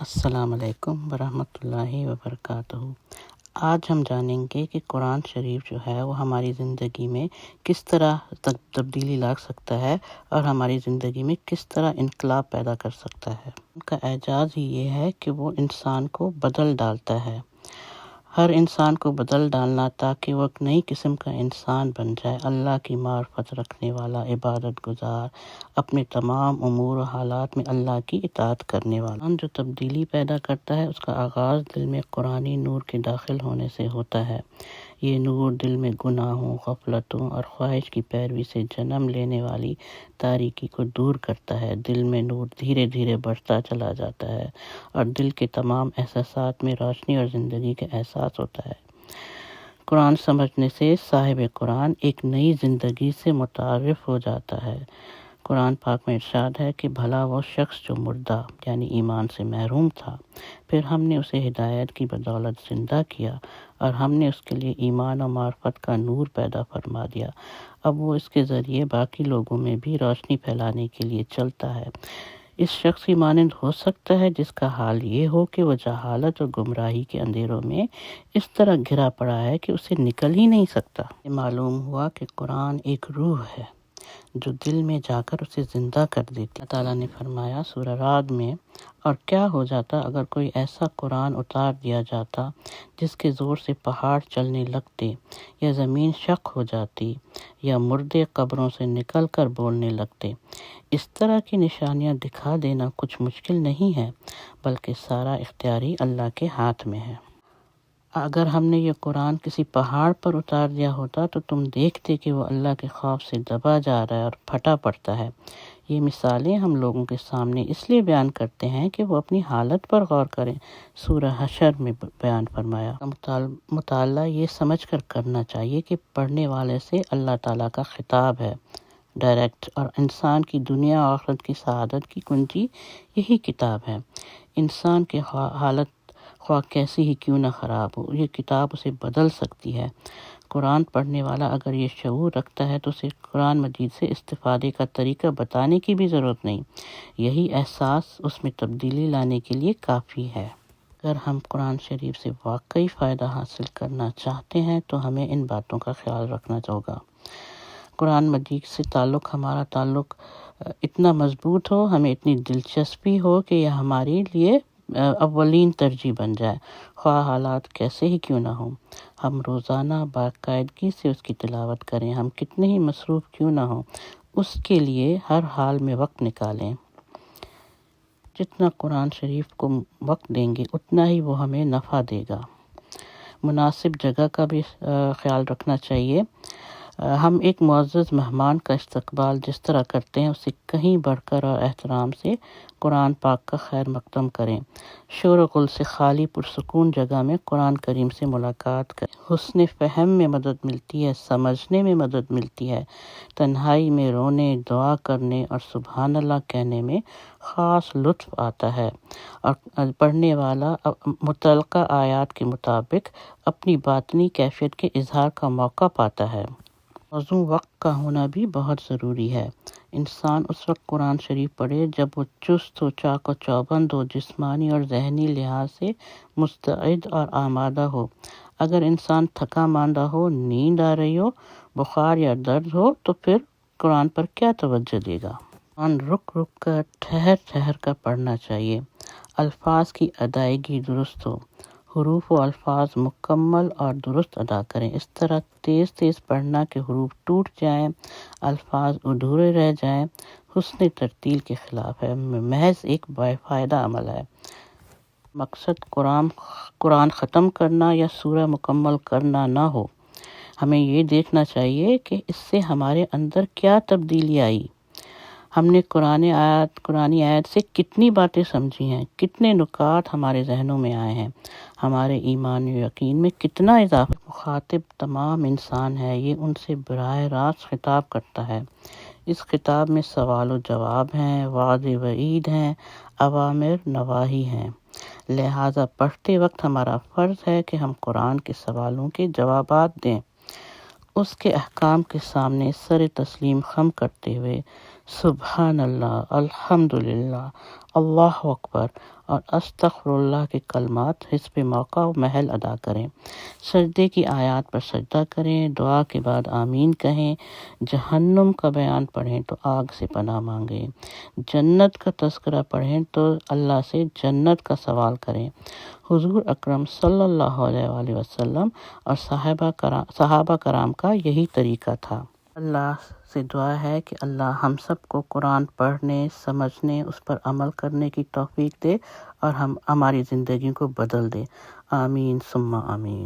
السلام علیکم ورحمۃ اللہ وبرکاتہ۔ آج ہم جانیں گے کہ قرآن شریف جو ہے وہ ہماری زندگی میں کس طرح تبدیلی لا سکتا ہے اور ہماری زندگی میں کس طرح انقلاب پیدا کر سکتا ہے۔ ان کا اعجاز ہی یہ ہے کہ وہ انسان کو بدل ڈالتا ہے، ہر انسان کو بدل ڈالنا تاکہ وہ ایک نئی قسم کا انسان بن جائے، اللہ کی معرفت رکھنے والا، عبادت گزار، اپنے تمام امور و حالات میں اللہ کی اطاعت کرنے والا۔ جو تبدیلی پیدا کرتا ہے اس کا آغاز دل میں قرآنی نور کے داخل ہونے سے ہوتا ہے۔ یہ نور دل میں گناہوں، غفلتوں اور خواہش کی پیروی سے جنم لینے والی تاریکی کو دور کرتا ہے۔ دل میں نور دھیرے دھیرے بڑھتا چلا جاتا ہے اور دل کے تمام احساسات میں روشنی اور زندگی کا احساس ہوتا ہے۔ قرآن سمجھنے سے صاحب قرآن ایک نئی زندگی سے متعارف ہو جاتا ہے۔ قرآن پاک میں ارشاد ہے کہ بھلا وہ شخص جو مردہ یعنی ایمان سے محروم تھا، پھر ہم نے اسے ہدایت کی بدولت زندہ کیا اور ہم نے اس کے لیے ایمان و معرفت کا نور پیدا فرما دیا، اب وہ اس کے ذریعے باقی لوگوں میں بھی روشنی پھیلانے کے لیے چلتا ہے۔ اس شخص کی مانند ہو سکتا ہے جس کا حال یہ ہو کہ وہ جہالت اور گمراہی کے اندھیروں میں اس طرح گھرا پڑا ہے کہ اسے نکل ہی نہیں سکتا۔ یہ معلوم ہوا کہ قرآن ایک روح ہے جو دل میں جا کر اسے زندہ کر دیتی۔ اللہ تعالیٰ نے فرمایا سورہ رعد میں، اور کیا ہو جاتا اگر کوئی ایسا قرآن اتار دیا جاتا جس کے زور سے پہاڑ چلنے لگتے، یا زمین شق ہو جاتی، یا مردے قبروں سے نکل کر بولنے لگتے۔ اس طرح کی نشانیاں دکھا دینا کچھ مشکل نہیں ہے، بلکہ سارا اختیاری اللہ کے ہاتھ میں ہے۔ اگر ہم نے یہ قرآن کسی پہاڑ پر اتار دیا ہوتا تو تم دیکھتے کہ وہ اللہ کے خوف سے دبا جا رہا ہے اور پھٹا پڑتا ہے۔ یہ مثالیں ہم لوگوں کے سامنے اس لیے بیان کرتے ہیں کہ وہ اپنی حالت پر غور کریں۔ سورہ حشر میں بیان فرمایا۔ مطالعہ یہ سمجھ کر کرنا چاہیے کہ پڑھنے والے سے اللہ تعالیٰ کا خطاب ہے ڈائریکٹ، اور انسان کی دنیا اور آخرت کی سعادت کی کنجی یہی کتاب ہے۔ انسان کی حالت خواہ کیسی ہی کیوں نہ خراب ہو، یہ کتاب اسے بدل سکتی ہے۔ قرآن پڑھنے والا اگر یہ شعور رکھتا ہے تو اسے قرآن مجید سے استفادے کا طریقہ بتانے کی بھی ضرورت نہیں، یہی احساس اس میں تبدیلی لانے کے لیے کافی ہے۔ اگر ہم قرآن شریف سے واقعی فائدہ حاصل کرنا چاہتے ہیں تو ہمیں ان باتوں کا خیال رکھنا ہوگا۔ قرآن مجید سے ہمارا تعلق اتنا مضبوط ہو، ہمیں اتنی دلچسپی ہو کہ یہ ہمارے لیے اولین ترجیح بن جائے، خواہ حالات کیسے ہی کیوں نہ ہوں۔ ہم روزانہ باقاعدگی سے اس کی تلاوت کریں، ہم کتنے ہی مصروف کیوں نہ ہوں، اس کے لیے ہر حال میں وقت نکالیں۔ جتنا قرآن شریف کو وقت دیں گے اتنا ہی وہ ہمیں نفع دے گا۔ مناسب جگہ کا بھی خیال رکھنا چاہیے۔ ہم ایک معزز مہمان کا استقبال جس طرح کرتے ہیں اس سے کہیں بڑھ کر اور احترام سے قرآن پاک کا خیر مقدم کریں۔ شور و غل سے خالی پرسکون جگہ میں قرآن کریم سے ملاقات کریں۔ حسن فہم میں مدد ملتی ہے، سمجھنے میں مدد ملتی ہے، تنہائی میں رونے، دعا کرنے اور سبحان اللہ کہنے میں خاص لطف آتا ہے، اور پڑھنے والا متعلقہ آیات کے مطابق اپنی باطنی کیفیت کے اظہار کا موقع پاتا ہے۔ موزوں وقت کا ہونا بھی بہت ضروری ہے۔ انسان اس وقت قرآن شریف پڑھے جب وہ چست و چاق و چوبند ہو، جسمانی اور ذہنی لحاظ سے مستعد اور آمادہ ہو۔ اگر انسان تھکا ماندہ ہو، نیند آ رہی ہو، بخار یا درد ہو تو پھر قرآن پر کیا توجہ دے گا؟ قرآن رک رک کر، ٹھہر ٹھہر کر پڑھنا چاہیے۔ الفاظ کی ادائیگی درست ہو، حروف و الفاظ مکمل اور درست ادا کریں۔ اس طرح تیز تیز پڑھنا کہ حروف ٹوٹ جائیں، الفاظ ادھورے رہ جائیں، حسن ترتیل کے خلاف ہے، محض ایک بے فائدہ عمل ہے۔ مقصد قرآن ختم کرنا یا سورہ مکمل کرنا نہ ہو، ہمیں یہ دیکھنا چاہیے کہ اس سے ہمارے اندر کیا تبدیلی آئی، ہم نے قرآنی آیت سے کتنی باتیں سمجھی ہیں، کتنے نکات ہمارے ذہنوں میں آئے ہیں، ہمارے ایمان و یقین میں کتنا اضافہ۔ مخاطب تمام انسان ہے، یہ ان سے براہ راست خطاب کرتا ہے۔ اس خطاب میں سوال و جواب ہیں، وعد و وعید ہیں، اوامر نواہی ہیں، لہٰذا پڑھتے وقت ہمارا فرض ہے کہ ہم قرآن کے سوالوں کے جوابات دیں، اس کے احکام کے سامنے سر تسلیم خم کرتے ہوئے سبحان اللہ، الحمدللہ، اللہ اکبر اور استغفر اللہ کے کلمات حسب موقع و محل ادا کریں۔ سجدے کی آیات پر سجدہ کریں، دعا کے بعد آمین کہیں، جہنم کا بیان پڑھیں تو آگ سے پناہ مانگیں، جنت کا تذکرہ پڑھیں تو اللہ سے جنت کا سوال کریں۔ حضور اکرم صلی اللہ علیہ وآلہ وسلم اور صحابہ کرام کا یہی طریقہ تھا۔ اللہ سے دعا ہے کہ اللہ ہم سب کو قرآن پڑھنے، سمجھنے، اس پر عمل کرنے کی توفیق دے اور ہماری زندگی کو بدل دے۔ آمین ثم آمین۔